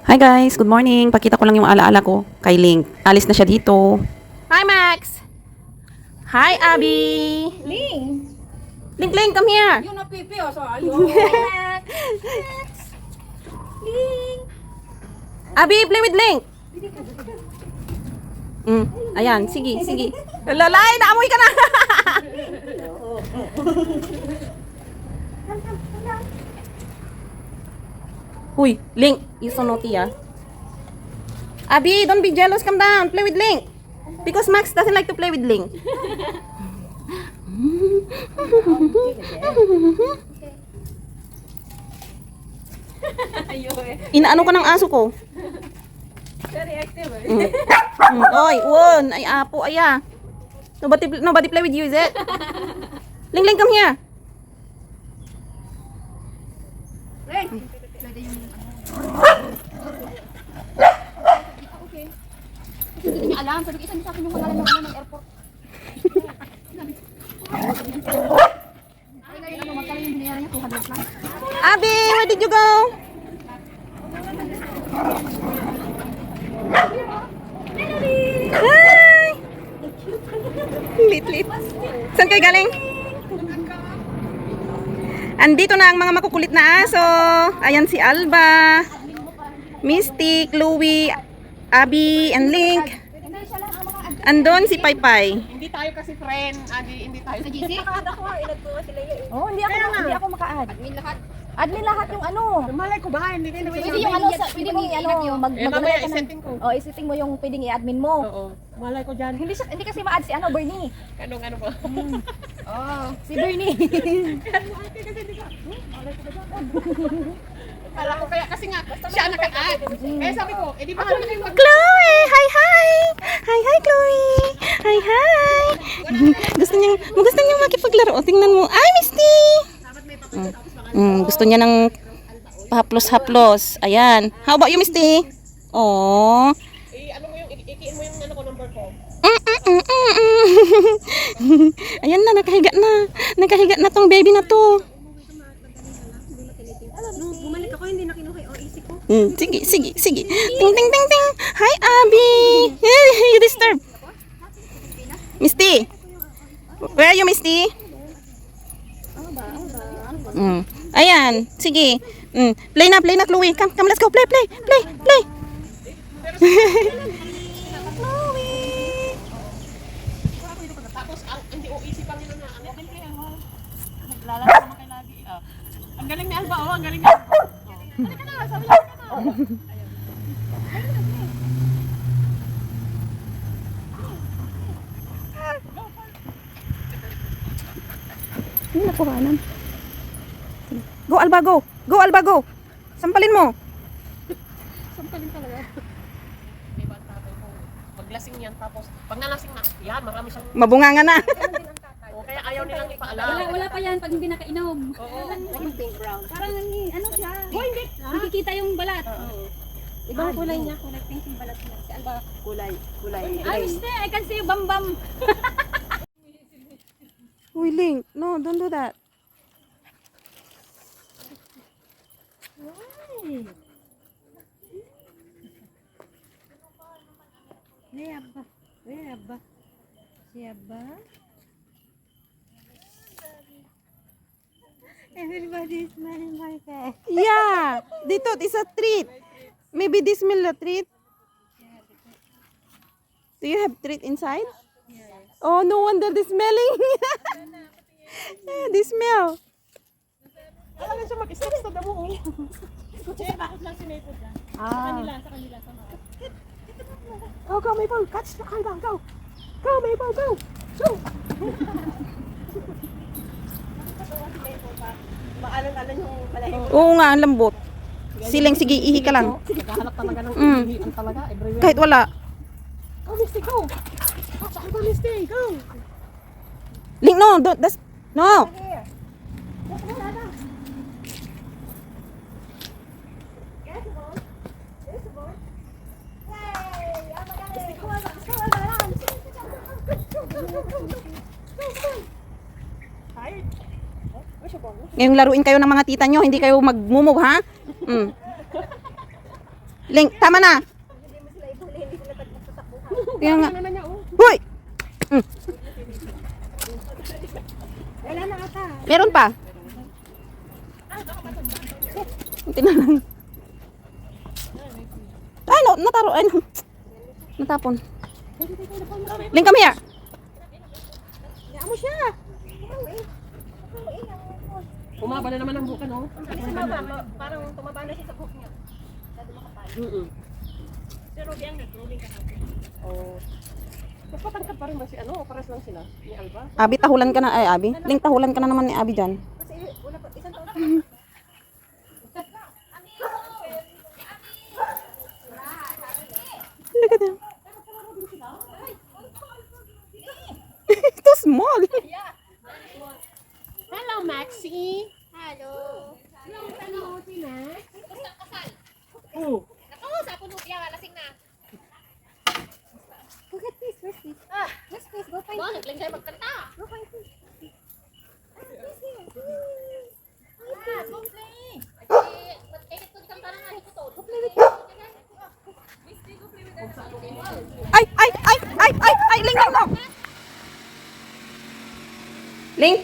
Hi guys, good morning. Pakita ko lang yung alaala ko kay Link. Alis na siya dito. Hi Max! Hi Abby! Ling! Link, Link, come here! Yung napipi o, so ayun. Max! Ling! Abby, play with Link! Ayan, sige, sige. Lalay, naamoy ka na! Huy, Link, you so naughty ah. Abby, don't be jealous, come down, play with Link. Because Max doesn't like to play with Link. Inaano ka ng aso ko? Very active eh. Oy, won, ay apo, aya. Nobody play with you, is it? Ling, Ling, come here. Ling! Pwede yung okay. Hindi niya alam. Sabi isa niya sa akin yung pangalan ng airport. Ay, ngayon ano, magkala yung binayaran niya, 200 lang. Abby, where did you go? Hi! Lit. Saan kayo galing? Andito na ang mga makukulit na aso. Ayan si Alba, Misty, Chloe, Abby, and Link. Hindi siya lang ang mga Andon si Paypay. Hindi tayo kasi friend, hindi tayo. Sa GC? Oo, hindi ako maka-add. Admin lahat. Admin lahat yung ano. Malay ko ba? Hindi kayo naman Pwede yung ano, pwede mong mamaya isetting ko. Oh, isetting mo yung pwedeng i-admin mo. Oo, malay ko dyan. Hindi kasi ma-add si ano, Bernie. Anong ano ba? Oh, si Bernie. Kala ko kaya kasi nga, siya naka-add. Kaya sabi ko, di ba kami kayo Chloe! Hi! Hi, Chloe! Hi! Gusto niyang makipaglaro. Tingnan mo. Ay, Misty! Gusto niya ng haplos-haplos. Ayan. How about you, Misty? Oh. ano mo yung, ikiin mo yung ano ko, number ko. Ayan na, nakahiga na. Nakahiga na tong baby na to. Bumalik ako, hindi na kinuha yung OEC ko. Sige. Ting. Hi, Abby. You disturb. Misty. Where are you, Misty? Ayan, sige. Play na, Chloe. Come, let's go. Play. Tapos, hindi OEC pa nila na. Naglalaro naman kayo lagi. Ang galing ni Alba, ang galing niya. Halika na, sabi niya ka na. Hindi na kuhanan. Go, Alba, go. Go, Alba, go. Sampalin mo. Sampalin talaga. Diba ang tatay ko? Maglasing yan, tapos pag nalasing na, yan, marami siyang. Mabunganga na. O, kaya ayaw nilang ipaalam. Wala pa yan pag hindi nakainom. Oo. Yung pink brown. Parang ano siya. Hindi. Nakikita yung balat. Ibang kulay niya, kulay pink yung balat niya. Si Alba, kulay Ay, Mister, I can see you bam. Uy, Link. No, don't do that. Siapa? Everybody is smiling like that. Yeah. Dito, it's a treat. Maybe this meal a treat. Do you have treat inside? Oh, no wonder the smelling. Yeah, the smell. Alam na siya mag-stop sa damo. Bakit lang sinipod yan? Sa kanila. Oh, go Maple, catch the Alba, go! Go Maple, go! Go! Maalan-alan yung balay. Oo nga, ang lambot. Siling, sige, ihi ka lang. Nakahanap talaga ng ihian talaga, everywhere. Kahit wala. Go Misty, go! Catch Alba, Misty, go! Link, no, that's, no. Ngayong laruin kayo ng mga tita nyo, hindi kayo mag-move, ha? Link, tama na. Kaya nga. Ano na niya, oh. Hoy! Wala na ata. Meron pa. Kunti na lang. Ay, no, nataro. Ay, no. Natapon. Link, come here. Kaya mo siya. Umaba na naman ang buka, no? Parang tumaba na siya sa buhok niya. Pero diyan nag-rolling ka natin. Oh. Mas patangkad pa rin ba si ano? Pares lang sila ni Alba? Abi, tahulan ka na. Ay, Abi. Link, tahulan ka na naman ni Abi dyan. Kasi wala pa isang taon. Look at them. Too small. Hello, Maxie! Hello. Hello, Tina! Gusto kasal. Oh! Ako, sa puno niya, lasing na. Look at this, where's this? Where's this? Go find it. Nagling kayo magkanta! Go find it. Go play. Go play with it. Ay, ay, ay, ay, ay, ay, Link, Link, no. Link.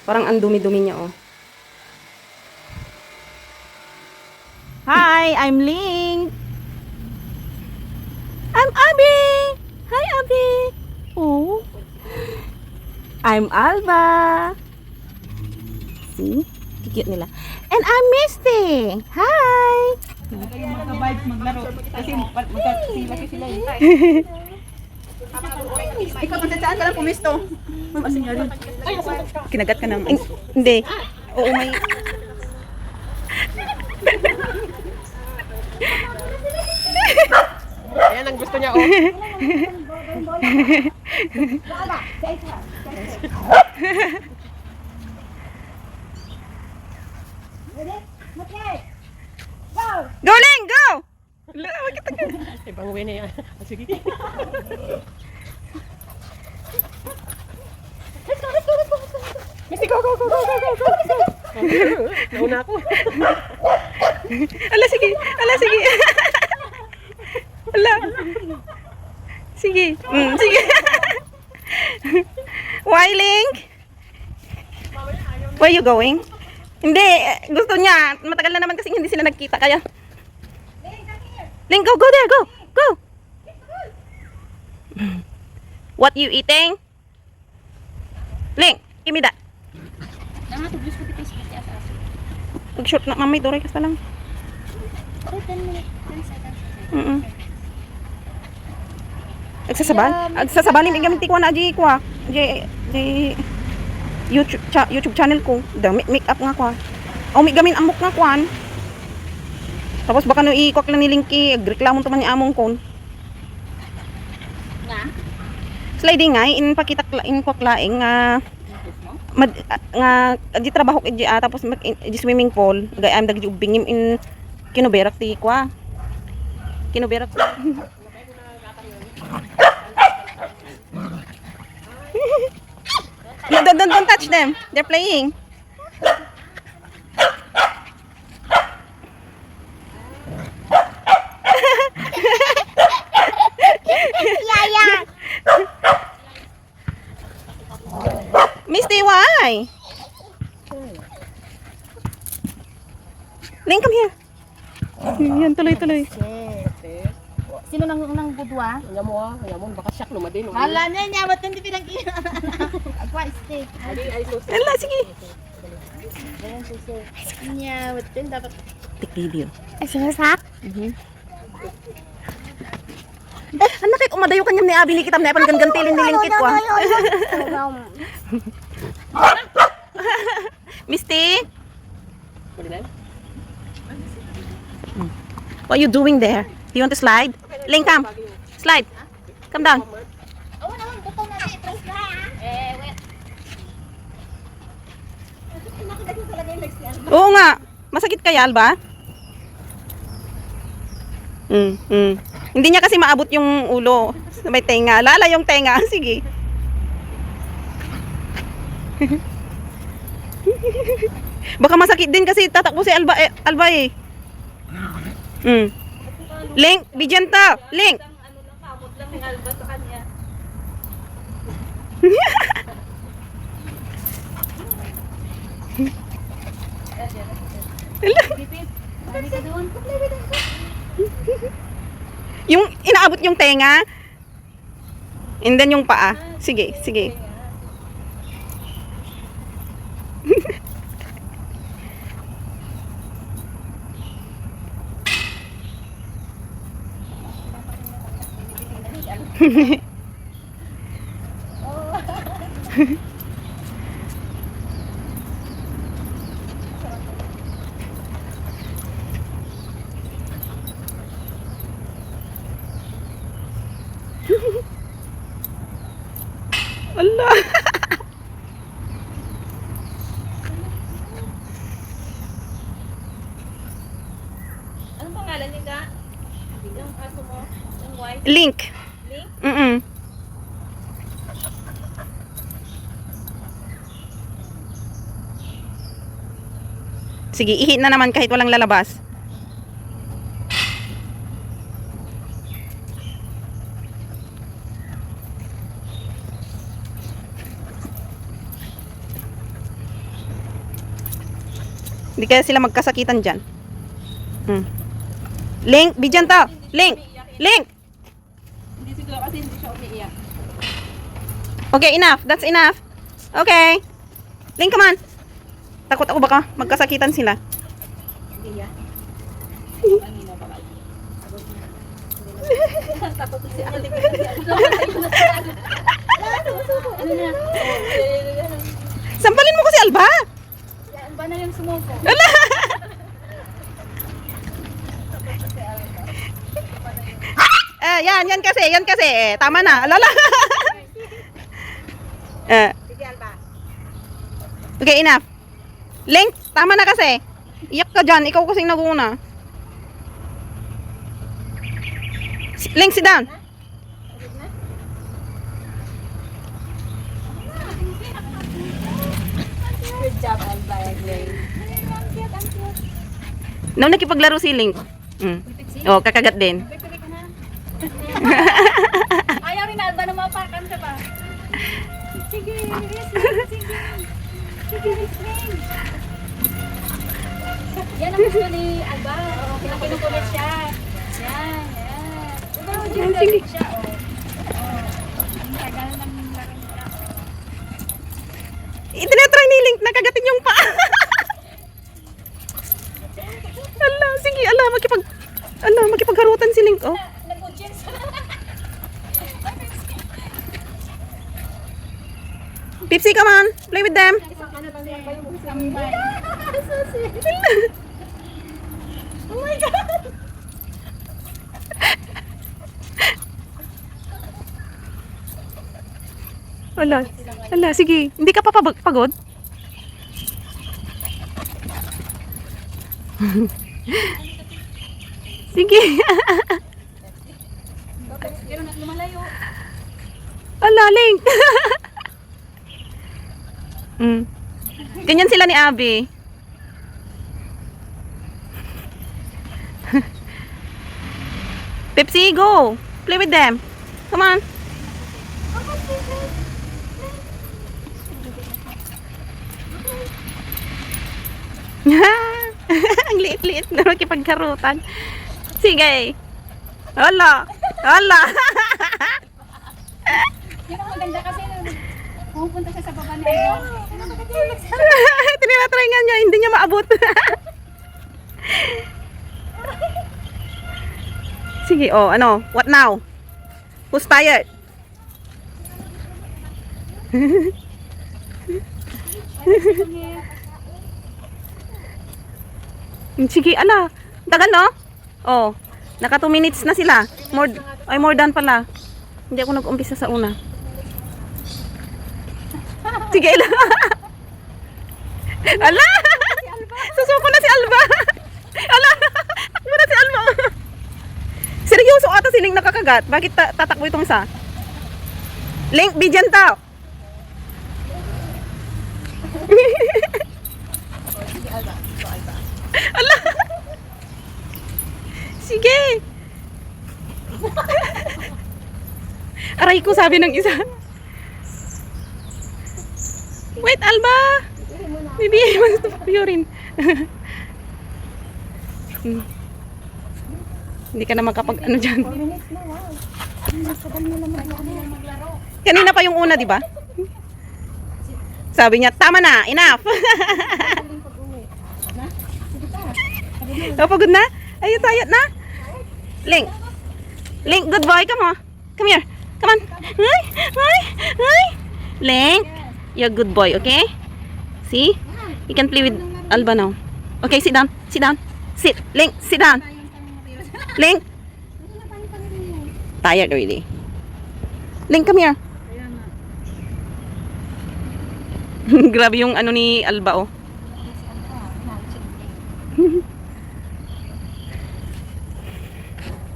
Parang ang dumi-dumi niya, oh. Hi, I'm Link. I'm Abby. Hi, Abby. Oh. I'm Alba. See? Cute nila. And I'm Misty. Hi. Magka-vibes maglaro. Kasi magka-silaki sila eh. Ikaw, kung saan ka lang pumisto? Ay, nasaan ka? Kinagat ka ng... Hindi. Oo, may... Ayan ang gusto niya, oh. Go, Link! Go! Ibang way na yan. Sige. Misty, go, go, go, go, go, go, go, go. Nauna ako. Ala, sige. Ala, sige. Ala. Sige. Sige. Why, Link? Where you going? Hindi. Gusto niya. Matagal na naman kasi hindi sila nagkita. Kaya... Link, go, go there, go, go. What you eating? Link, give me that. Mag-short na, mamay, doray ka lang. 10 minutes, 10 seconds. Agsasabal? Agsasabal, yung gamit ko na, Aji, ko YouTube channel ko. Make up nga ko. O, may gamin amok nga ko. Tapos baka no i-kwak lang ni Linky, agreklamo to man ni among kon. Nga? Sliding nga, in kwak laing nga di trabaho kay tapos di swimming pool, gayam dagdi ubing in kinuberak ti kwa. Kinuberak. No, don't touch them. They're playing. Yaya! Misty, why? Link, come here. Yan, tuloy-tuloy. Sino nang budwa? Ayan mo ah. Ayan mo. Baka siyak lumadin. Hala na niya, ba't hindi pinagkina? Aqua steak. Ala, sige. Ayan, suso. Niya, ba't din dapat... Take video. Ay, sumasak? Anak, kay umadayo kanyam ni Abi ni kitam na apan gantilin ni Lingkit ko. Misty, what are you doing there? Do you want to slide? Link, come. Slide. Come down. Oo naman, butong na rin. Press na. Wait. Nakita ko talaga yung legs niya. Oo nga. Masakit kaya, Alba? Hindi niya kasi maabot yung ulo. May tenga. Lala yung tenga. Sige. Baka masakit din kasi tatakbo si Alba eh. Link, bigyan to. Link. Ano lang, kamot lang ni Alba sa kanya. Pipit, marami ka doon. Yung inaabot yung tenga. And then yung paa. Sige, sige. Allah. Anong pangalan niya ka? Yung aso mo? Yung white? Link. Link? Sige, ihit na naman kahit walang lalabas. Hindi kaya sila magkasakitan dyan. Link, bigyan to. Link. Link. Hindi siguro kasi hindi siya umiiyak. Okay, enough. That's enough. Okay. Link, come on. Takot ako baka magkasakitan sila. Hindi yan. Kanina pa kayo. Takot si Alba. Ano na? Sampalin mo kasi Alba. Alba na yung sumuko. Ala. Yan kasi. Tama na. Alala. Sige Alba. Okay, enough. Link, tama na kasi. Iyak ka dyan. Ikaw kasing naguna. Link, sit down. Good job Alba. No, nakipaglaro si Link. Oh, kakagat din. Ayaw rin Alba na mapakan ka pa. Sige, sige. Yan ang gusto ni Alba. Kinukulit siya. Yan. Sige. Siya, ang tagal ng laro niya. Itinatry ni Link na kagatin yung paa. Makipagharutan si Link, oh. Nag-cheers. Pipsy, come on. Play with them. Oh my God! Ala, sige. Hindi ka pa pagod? Sige. Pero lumalayo. Ala, Link. Ganyan sila ni Abby. Pepsi, go. Play with them. Come on. Ang liit-liit na makipagkarutan. Sige. Hala. Yung maganda kasi pupunta siya sa baba na ito. Tinatry nga niya, hindi niya maabot. Sige, oh, ano? What now? Who's tired? Sige, ala. Tagal, no? Oh, naka 2 minutes na sila. More than pala. Hindi ako nag-umpisa sa una. Sige, ala. Ala! Susuko na si Alba. Ala! Takbo na si Alba. Seryoso ata si Link nakakagat. Bakit tatakbo itong isa? Link, bigyan tao. Sige. Aray ko, sabi ng isa. Wait, Alba. Maybe he wants to urine. Hindi ka na makapag ano dyan. Kanina pa yung una, di ba? Sabi niya, tama na, enough. Oh, pagod na? Are you tired na? Link. Link, good boy, come on. Come here. Come on. Hi, hi, hi. Link, you're a good boy, okay? See? You can play with Alba now. Okay, sit down. Sit down. Sit. Link, sit down. Link. Tired already. Link, come here. Grabe yung ano ni Alba, oh.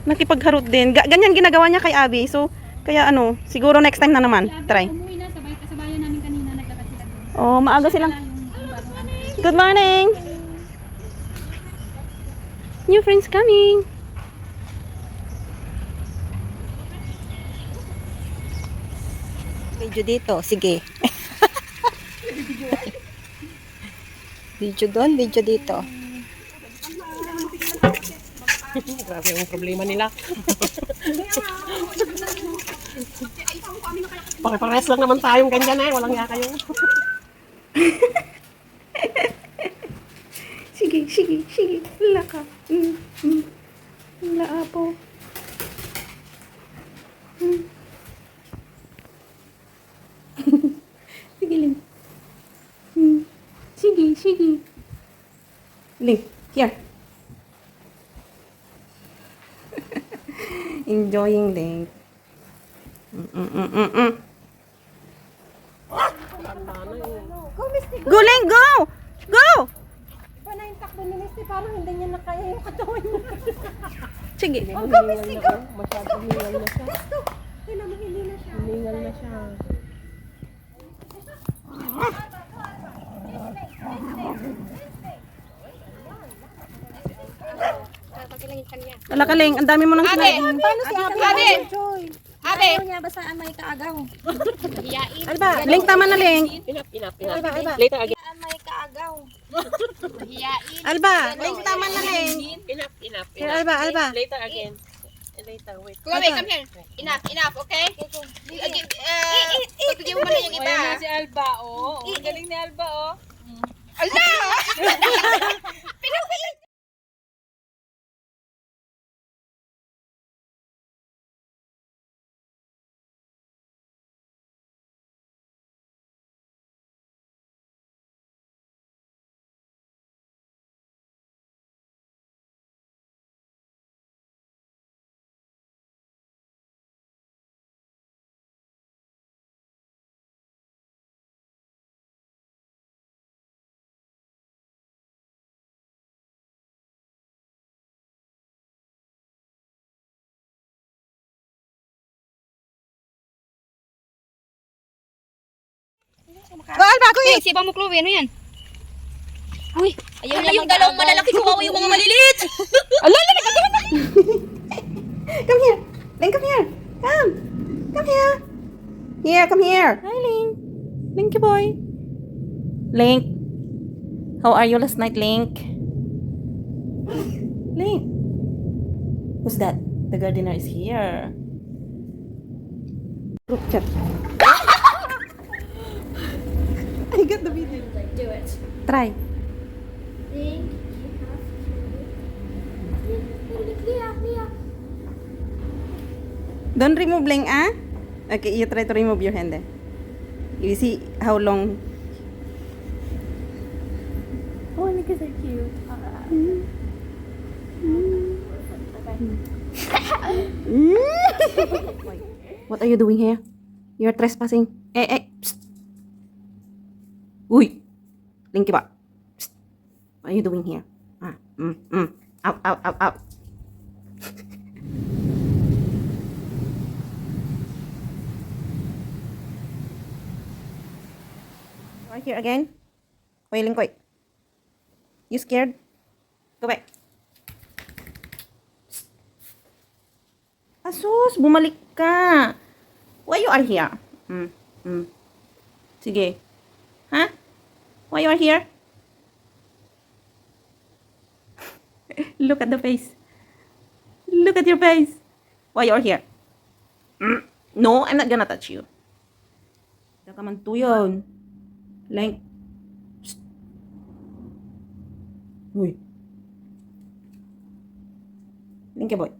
Nakipagharot din. Ganyan ginagawa niya kay Abby. So, kaya ano, siguro next time na naman. Try. Umuwi na, kasabayan namin kanina, naglakad sila doon. Oh, maaga silang. Good morning. New friends coming. Video dito, sige. Video doon, video dito. Grabe yung problema nila. Pare-pares lang naman tayong ganyan eh. Walang yaka yung... Sige, sige, sige. Wala ka. Wala po. Sige, Link. Sige, sige. Link, here. Enjoying Link. Go, Link, go! Go! Iba na yung takbo ni Misty, parang hindi niya nakaya yung katawan niya. Sige. Oh, go Misty, go! Masyadong hingal na siya. Gusto! Kaya naman hindi na siya. Hingal na siya. Wala ka, Link. Ang dami mo nang sinabi. Paano si Abby? Abby! Joy. Abby! Ayaw niya basaan may kaagaw. Hiyain. Alba! Link, tama na, Link. Enough. Alba, Alba. Later again. Basaan may kaagaw. Hiyain. Alba, Link, tama na, Link. Enough. Here, Alba, Alba. Later again. Later, wait. Chloe, come here. Enough, okay? Pagbigyan mo muna yung iba. Ayan na si Alba, oh. Ang galing ni Alba, oh. Ala! Go, Alba, go Uy, siba mo, Chloe. Ano yan? Uy, ayaw na yung dalawang malalaki. Kawawa yung mga maliliit. Come here. Link, come here. Come. Come here. Here, come here. Hi, Link. Linky boy. Link. How are you last night, Link? Link. Who's that? The gardener is here. Group chat. I got the video. Do it. Try. Don't remove Link, ah? Okay, you try to remove your hand. You see how long. Oh, look at that cute. What are you doing here? You're trespassing. Psst. Uy! Linky ba? Psst. What are you doing here? Out. Right here again. Wait, Linkoy. You scared? Go back. Psst. Asus, bumalik ka. Why you are here? Sige. Ha? Why you are here? Look at the face. Look at your face. Why you are here? No, I'm not gonna touch you. Hindi ka man tuyon. Leng. Psst. Uy. Leng ka boy.